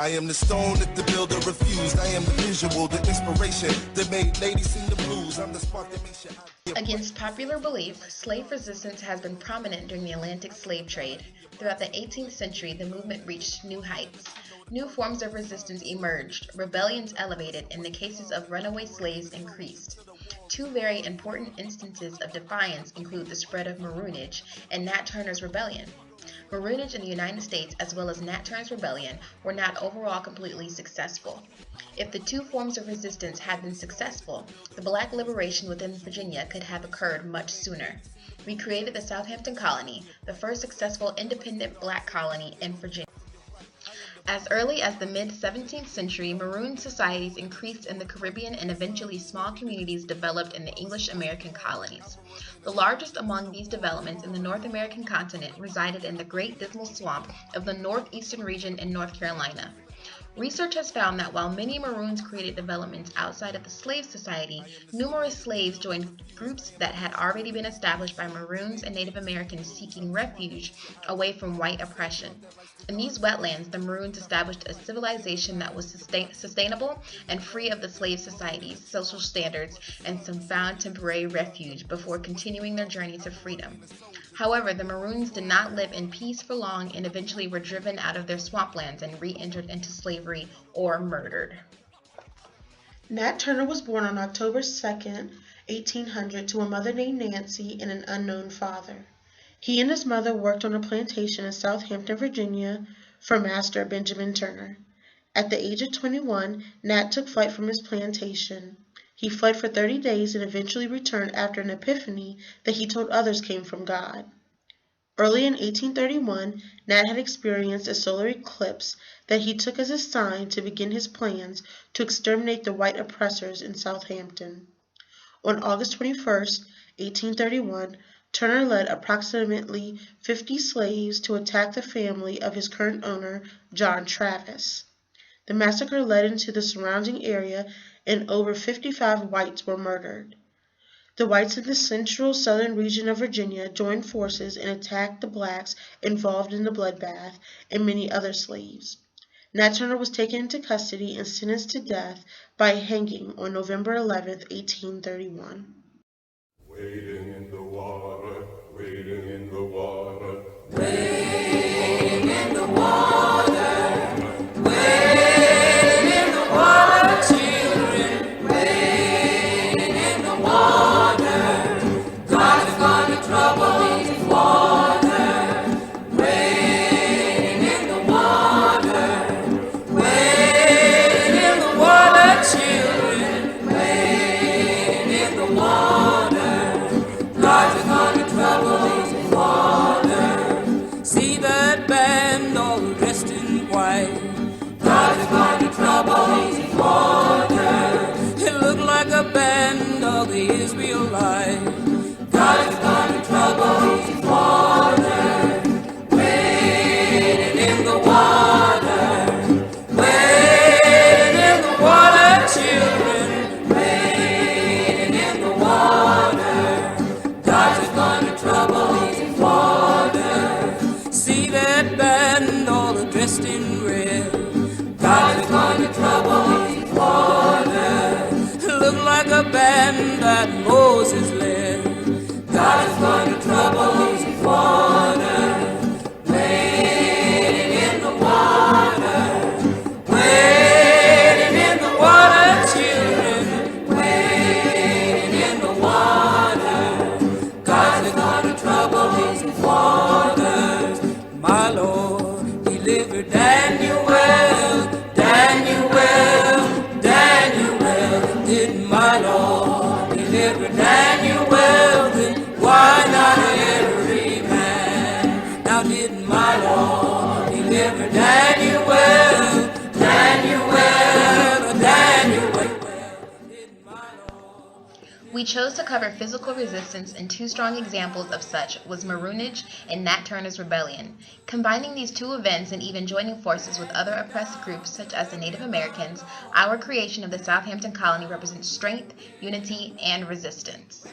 I am the stone that the builder refused. I am the visual, the inspiration that made ladies sing the blues. I'm the spark that makes your idea. Against popular belief, slave resistance has been prominent during the Atlantic slave trade. Throughout the 18th century, the movement reached new heights. New forms of resistance emerged, rebellions elevated, and the cases of runaway slaves increased. Two very important instances of defiance include the spread of Maroonage and Nat Turner's rebellion. Maroonage in the United States, as well as Nat Turner's rebellion, were not overall completely successful. If the two forms of resistance had been successful, the black liberation within Virginia could have occurred much sooner. We created the Southampton Colony, the first successful independent black colony in Virginia. As early as the mid-17th century, maroon societies increased in the Caribbean and eventually small communities developed in the English American colonies. The largest among these developments in the North American continent resided in the Great Dismal Swamp of the northeastern region in North Carolina. Research has found that while many Maroons created developments outside of the slave society, numerous slaves joined groups that had already been established by Maroons and Native Americans seeking refuge away from white oppression. In these wetlands, the Maroons established a civilization that was sustainable and free of the slave society's social standards and some found temporary refuge before continuing their journey to freedom. However, the Maroons did not live in peace for long and eventually were driven out of their swamplands and re-entered into slavery or murdered. Nat Turner was born on October 2nd, 1800, to a mother named Nancy and an unknown father. He and his mother worked on a plantation in Southampton, Virginia, for Master Benjamin Turner. At the age of 21, Nat took flight from his plantation. He fled for 30 days and eventually returned after an epiphany that he told others came from God. Early in 1831, Nat had experienced a solar eclipse that he took as a sign to begin his plans to exterminate the white oppressors in Southampton. On August 21st, 1831, Turner led approximately 50 slaves to attack the family of his current owner, John Travis. The massacre led into the surrounding area and over 55 whites were murdered. The whites in the central southern region of Virginia joined forces and attacked the blacks involved in the bloodbath and many other slaves. Nat Turner was taken into custody and sentenced to death by hanging on November 11, 1831. Wading in the water, wading in the water, Wading in the water, wading in the water, children, wading in the water. God is gonna trouble these water, wading in the water, wading in the water, children, wading in the water. God is gonna trouble these water. See that band all dressed in white. God is gonna trouble these water. It looked like a band of the Israelites. God is gonna trouble these water. Wading in the water, wading in the water, children, wading in the water. God is gonna trouble these water. See that band all dressed in red. God is gonna trouble these water. Look like a band that Moses led. God is gonna trouble these water. Wading in the water, wading in the water, children, wading in the water. God is gonna trouble these waters. My Lord delivered Daniel, Daniel, Daniel. Did my Lord deliver Daniel? Then why not every man? Now did my Lord deliver Daniel? Daniel, Daniel. Did my Lord? We chose to cover physical resistance, and two strong examples of such was Maroonage and Nat Turner's rebellion. Combining these two events and even joining forces with other oppressed groups such as the Native Americans, our creation of the Southampton Colony represents strength, unity, and resistance.